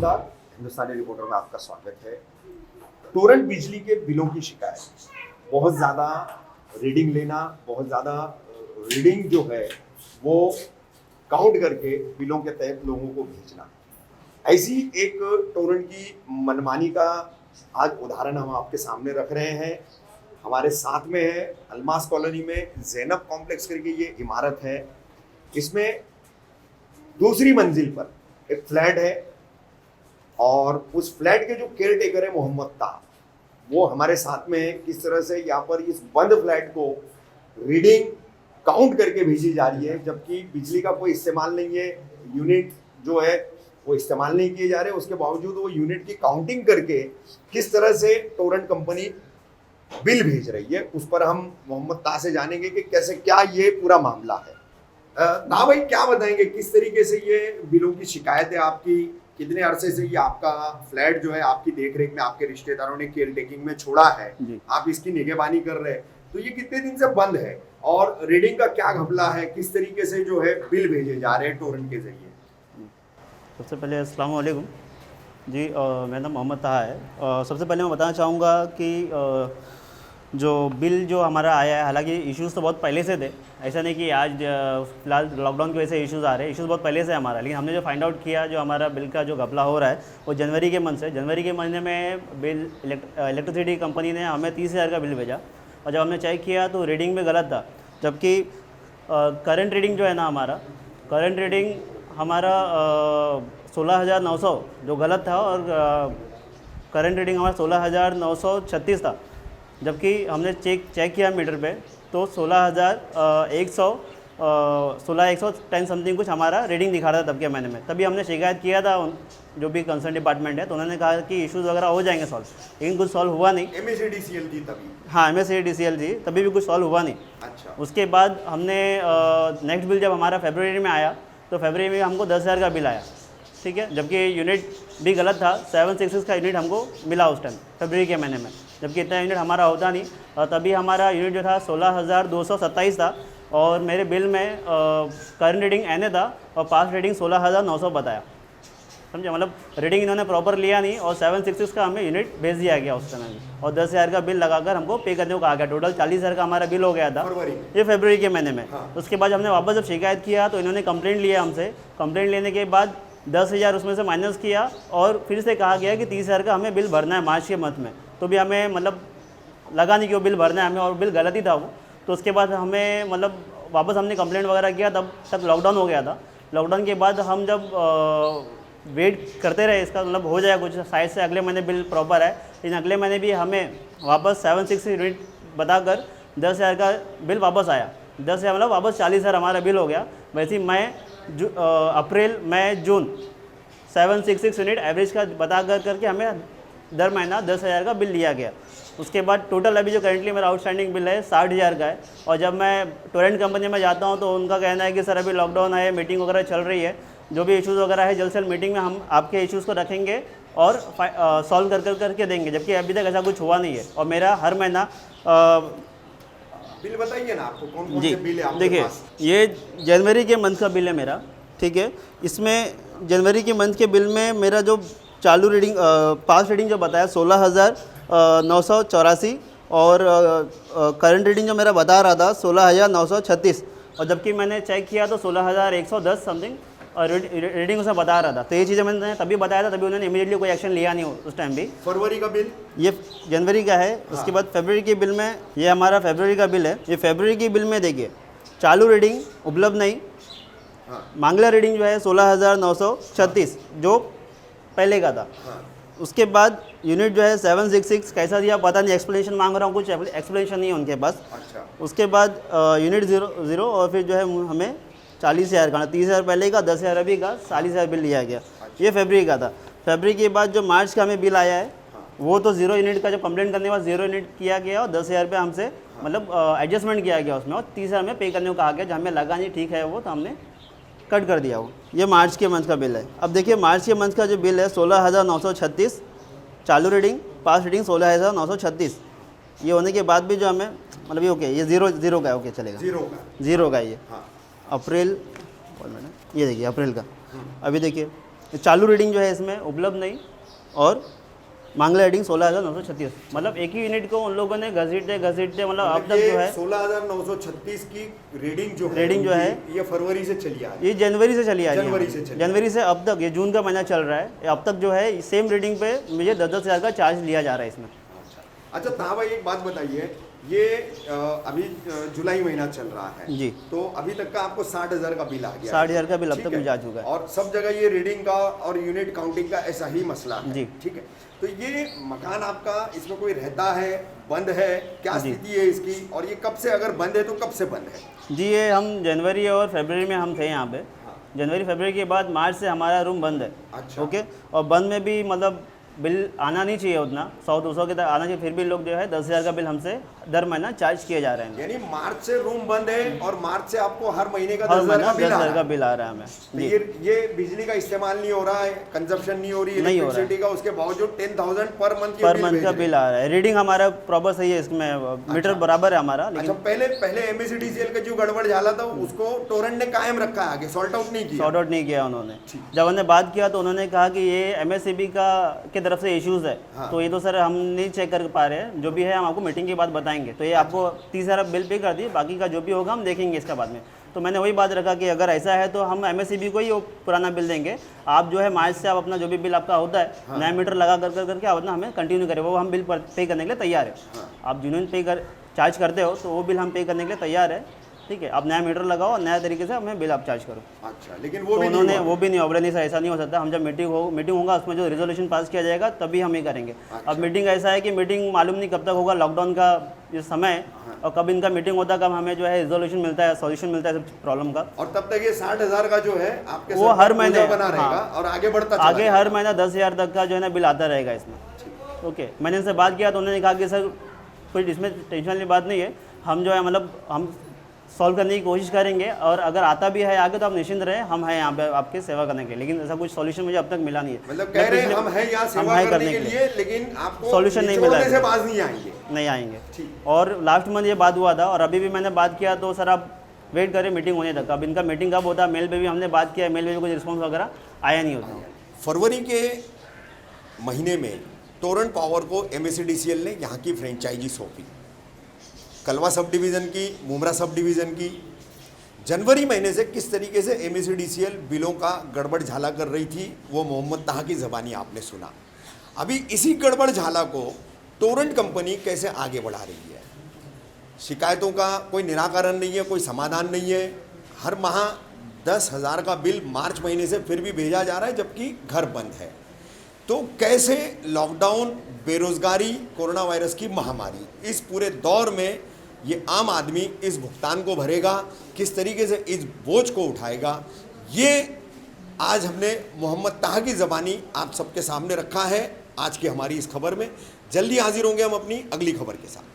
नमस्कार, हिंदुस्तानी रिपोर्टर में आपका स्वागत है। टोरेंट बिजली के बिलों की शिकायत, बहुत ज़्यादा रीडिंग लेना, बहुत ज़्यादा रीडिंग जो है वो काउंट करके बिलों के तहत लोगों को भेजना, ऐसी एक टोरेंट की मनमानी का आज उदाहरण हम आपके सामने रख रहे हैं। हमारे साथ में है अलमास कॉलोनी में ज़ैनब कॉम्प्लेक्स करके ये इमारत है। इसमें दूसरी मंजिल पर एक फ्लैट है और उस फ्लैट के जो केयर टेकर है मोहम्मद ताह, वो हमारे साथ में है। किस तरह से यहाँ पर इस बंद फ्लैट को रीडिंग काउंट करके भेजी जा रही है, जबकि बिजली का कोई इस्तेमाल नहीं है, यूनिट जो है वो इस्तेमाल नहीं किए जा रहे, उसके बावजूद वो यूनिट की काउंटिंग करके किस तरह से टोरेंट कंपनी बिल भेज रही है, उस पर हम मोहम्मद ताह से जानेंगे कि कैसे क्या ये पूरा मामला है। ताह भाई, क्या बताएंगे किस तरीके से ये बिलों की शिकायत है आपकी? कितने अरसे से ये आपका फ्लैट जो है आपकी देखरेख में आपके रिश्तेदारों ने केयर टेकिंग में छोड़ा है, आप इसकी निगहबानी कर रहे हैं, तो ये कितने दिन से बंद है और रीडिंग का क्या घपला है, किस तरीके से जो है बिल भेजे जा रहे हैं टोरेंट के जरिए? सबसे पहले अस्सलाम वालेकुम जी, मेरा नाम मोहम्मद ताहा है। सबसे पहले मैं बताना चाहूँगा कि जो बिल जो हमारा आया है, हालांकि इश्यूज़ तो बहुत पहले से थे, ऐसा नहीं कि आज फिलहाल लॉकडाउन की वजह से इश्यूज़ आ रहे हैं, इश्यूज़ बहुत पहले से हमारा। लेकिन हमने जो फाइंड आउट किया, जो हमारा बिल का जो घपला हो रहा है वो जनवरी के मंथ से, जनवरी के महीने में बिल इलेक्ट्रिसिटी कंपनी ने हमें 30,000 का बिल भेजा और जब हमने चेक किया तो रीडिंग में गलत था, जबकि करंट रीडिंग जो है ना, हमारा करंट रीडिंग हमारा 16,900 जो गलत था और करंट रीडिंग हमारा 16,936 था, जबकि हमने चेक किया मीटर पे तो 16,110 समथिंग कुछ हमारा रीडिंग दिखा रहा था तब के महीने में। तभी हमने शिकायत किया था जो भी कंसर्न डिपार्टमेंट है, तो उन्होंने कहा कि इश्यूज़ वगैरह हो जाएंगे सॉल्व, लेकिन कुछ सॉल्व हुआ नहीं। MSEDCL थी तभी? हाँ, MSEDCL थी, तभी भी कुछ सॉल्व हुआ नहीं। अच्छा। उसके बाद हमने नेक्स्ट बिल जब हमारा फरवरी में आया तो फरवरी में हमको 10,000 का बिल आया, ठीक है, जबकि यूनिट भी गलत था, 766 का यूनिट हमको मिला उस टाइम फरवरी के महीने में, जबकि इतना यूनिट हमारा होता नहीं। और तभी हमारा यूनिट जो था 16,227 था और मेरे बिल में करंट रीडिंग एन था और पास रीडिंग 16,900 बताया, समझे। मतलब रीडिंग इन्होंने प्रॉपर लिया नहीं और 766 का हमें यूनिट भेज दिया गया उस समय में और 10,000 का बिल लगाकर हमको पे करने को कहा गया। टोटल 40,000 का हमारा बिल हो गया था ये फरवरी के महीने में। हाँ। उसके बाद हमने वापस जब शिकायत किया तो इन्होंने कंप्लेंट लिया हमसे, कंप्लेंट लेने के बाद 10,000 उसमें से माइनस किया और फिर से कहा गया कि 30,000 का हमें बिल भरना है मार्च के मंथ में। तो भी हमें मतलब लगा नहीं कि वो बिल भरना है हमें, और बिल गलत ही था वो। तो उसके बाद हमें मतलब वापस हमने कंप्लेंट वगैरह किया, तब तक लॉकडाउन हो गया था। लॉकडाउन के बाद हम जब वेट करते रहे इसका, मतलब हो जाएगा कुछ शायद से अगले महीने बिल प्रॉपर है, लेकिन अगले महीने भी हमें वापस 76 यूनिट बताकर 10,000 का बिल वापस आया। 10,000 मतलब वापस 40,000 हमारा बिल हो गया। वैसे ही अप्रैल मई जून 766 यूनिट एवरेज का बता करके हमें दर महीना 10,000 का बिल लिया गया। उसके बाद टोटल अभी जो करेंटली मेरा आउटस्टैंडिंग बिल है 60,000 का है। और जब मैं टोरेंट कंपनी में जाता हूं तो उनका कहना है कि सर अभी लॉकडाउन है, मीटिंग वगैरह चल रही है, जो भी इश्यूज़ वगैरह है जल्द से जल्द मीटिंग में हम आपके इश्यूज़ को रखेंगे और सॉल्व करके देंगे, जबकि अभी तक ऐसा कुछ हुआ नहीं है। और मेरा हर महीना बिल बताइए ना, आपको कौन कौन से बिल है आपके देखिए पास? ये जनवरी के मंथ का बिल है मेरा, ठीक है। इसमें जनवरी के मंथ के बिल में मेरा जो चालू रीडिंग पास रीडिंग जो बताया 16,984 और करंट रीडिंग जो मेरा बता रहा था 16,936, और जबकि मैंने चेक किया तो 16,110 समथिंग और रीडिंग उसमें बता रहा था। तो ये चीज़ें मैंने तभी बताया था, तभी उन्होंने इमीडिएटली कोई एक्शन लिया नहीं उस टाइम भी। फरवरी का बिल ये जनवरी का है। हाँ। उसके बाद फरवरी के बिल में, ये हमारा फरवरी का बिल है, ये फरवरी के बिल में देखिए चालू रीडिंग उपलब्ध नहीं। हाँ। मांगला रीडिंग जो है 16,936 जो पहले का था। हाँ। उसके बाद यूनिट जो है 766 कैसा दिया पता नहीं, एक्सप्लेनेशन मांग रहा हूँ, कुछ एक्सप्लेनेशन नहीं है उनके पास। अच्छा। उसके बाद यूनिट 0 और फिर जो है हमें 40,000 का, 30,000 पहले का, 10,000 अभी का, 40,000 बिल लिया गया। ये फरवरी का था। फरवरी के बाद जो मार्च का हमें बिल आया है वो तो 0 यूनिट का, जब कंप्लेंट करने के बाद 0 यूनिट किया गया और 10,000 रुपये हमसे मतलब एडजस्टमेंट किया गया उसमें, और 30,000 में पे करने को कहा गया, जब हमें लगा नहीं ठीक है वो, तो हमने कट कर दिया वो। ये मार्च के मंथ का बिल है। अब देखिए मार्च के मंथ का जो बिल है 16,936 चालू रीडिंग, पास रीडिंग 16,936। ये होने के बाद भी जो हमें मतलब ये ओके, ये जीरो का है, ओके चलेगा, जीरो का ये। हाँ। अप्रैल, ये देखिए अप्रैल का, अभी देखिए चालू रीडिंग जो है इसमें उपलब्ध नहीं, और मांगला रीडिंग 16,936, मतलब एक ही यूनिट को उन लोगों ने घसीटते मतलब अब तक जो है 16,936 की रीडिंग जो रीडिंग जो है ये फरवरी से चली आ रही है। ये जनवरी से चली आ रही जनवरी है, से चली जनवरी से अब तक, ये जून का महीना चल रहा है, अब तक जो है सेम रीडिंग पे मुझे 10-10 हज़ार का चार्ज लिया जा रहा है इसमें। अच्छा ताहा भाई, एक बात बताइए, ये अभी जुलाई महीना चल रहा है जी, तो अभी तक का आपको 60,000 का बिल आ गया 60,000 का बिल अब ठीक तक है? मुझे आ चुका है। और सब जगह ये रीडिंग का और यूनिट काउंटिंग का ऐसा ही मसला है जी। ठीक है। तो ये मकान आपका, इसमें कोई रहता है, बंद है, क्या जी। स्थिति है इसकी, और ये कब से, अगर बंद है तो कब से बंद है? जी, ये हम जनवरी और फरवरी में हम थे यहाँ पे, जनवरी फरवरी के बाद मार्च से हमारा रूम बंद है। अच्छा। ओके, और बंद में भी मतलब बिल आना नहीं चाहिए उतना, 100-200 के तक आना चाहिए, फिर भी लोग जो है 10,000 का बिल हमसे दर महीना चार्ज किए जा रहे हैं। यानी मार्च से रूम बंद है और मार्च से आपको हर महीने का हर 10,000 महीना का बिल आ 10,000 रहा का है। बिल आ रहा है हमें। तो जी, ये बिजली का इस्तेमाल नहीं हो रहा है, कंजप्शन नहीं हो रही नहीं हो रहा है। इलेक्ट्रिसिटी का, उसके बावजूद 10,000 पर मंथ पर मंथ का बिल आ रहा है। रीडिंग हमारा प्रॉपर सही है, इसमें मीटर बराबर है हमारा, अच्छा, लेकिन पहले एमएससीडीसीएल का जो गड़बड़ झाला था उसको टोरेंट ने कायम रखा है, आगे सॉल्ट आउट नहीं किया। सॉर्ट आउट नहीं किया उन्होंने। जब हमने बात किया तो उन्होंने कहा कि ये एमएससीबी का की तरफ से इश्यूज़ है, हाँ। तो ये तो सर हम नहीं चेक कर पा रहे हैं, जो भी है हम आपको मीटिंग के बाद बताएंगे। तो ये आपको 30,000 बिल पे कर दिए, बाकी का जो भी होगा हम देखेंगे इसका बाद में। तो मैंने वही बात रखा कि अगर ऐसा है तो हम एमएससीबी को ही वो पुराना बिल देंगे, आप जो है मार्च से आप अपना जो भी बिल आपका होता है नया मीटर लगा करके आप अपना हमें कंटिन्यू करें, वो हम बिल पे करने के लिए तैयार है। आप यूनियन चार्ज करते हो तो वो बिल हम पे करने के लिए तैयार है, ठीक है। आप नया मीटर लगाओ, नया तरीके से हमें बिल आप चार्ज करो। अच्छा, लेकिन वो तो भी उन्होंने नहीं हुआ। वो भी नहीं, बोले नहीं सर ऐसा नहीं हो सकता, हम जब मीटिंग होगा उसमें जो रिजोल्यूशन पास किया जाएगा तभी हम ये करेंगे। अब मीटिंग ऐसा है कि मीटिंग मालूम नहीं कब तक होगा, लॉकडाउन का ये समय है, और कब इनका मीटिंग होता है, कब हमें जो है रिजोल्यूशन मिलता है, सॉल्यूशन मिलता है प्रॉब्लम का। और तब तक ये 60,000 का जो है आपके वो सर पर हर महीने बोझा बना रहेगा और आगे बढ़ता चला आगे जाएगा। हर महीना 10,000 तक का जो है ना बिल आता रहेगा इसमें। ओके, मैंने इनसे बात किया तो उन्होंने कहा कि सर कोई इसमें टेंशन वाली बात नहीं है, हम जो है मतलब हम सॉल्व करने की कोशिश करेंगे, और अगर आता भी है आगे तो आप निश्चिंत रहे, हम हैं यहाँ पे आपके सेवा करने के लिए। लेकिन ऐसा कुछ सॉल्यूशन मुझे अब तक मिला नहीं है। मतलब कह रहे हैं हम हैं यहाँ सेवा करने के लिए, लेकिन आपको सॉल्यूशन नहीं मिला है, से बाज नहीं आएंगे। नहीं आएंगे। ठीक। और लास्ट मंथ ये बात हुआ था, और अभी भी मैंने बात किया तो सर आप वेट करें मीटिंग होने तक। अब इनका मीटिंग कब होता है, मेल पे भी हमने बात किया, मेल पे भी कुछ रिस्पॉन्स वगैरह आया नहीं होता। फरवरी के महीने में टोरेंट पावर को एमएससीडीसीएल ने यहाँ की फ्रेंचाइजी सौंपी, कलवा सब डिवीज़न की, मुमरा सब डिवीज़न की। जनवरी महीने से किस तरीके से एमएससीडीसीएल बिलों का गड़बड़ झाला कर रही थी वो मोहम्मद ताहा की ज़बानी आपने सुना। अभी इसी गड़बड़ झाला को टोरेंट कंपनी कैसे आगे बढ़ा रही है। शिकायतों का कोई निराकरण नहीं है, कोई समाधान नहीं है। हर माह 10,000 का बिल मार्च महीने से फिर भी भेजा जा रहा है, जबकि घर बंद है। तो कैसे लॉकडाउन, बेरोजगारी, कोरोना वायरस की महामारी, इस पूरे दौर में ये आम आदमी इस भुगतान को भरेगा, किस तरीके से इस बोझ को उठाएगा, ये आज हमने मोहम्मद ताहा की ज़बानी आप सबके सामने रखा है आज की हमारी इस खबर में। जल्दी हाजिर होंगे हम अपनी अगली खबर के साथ।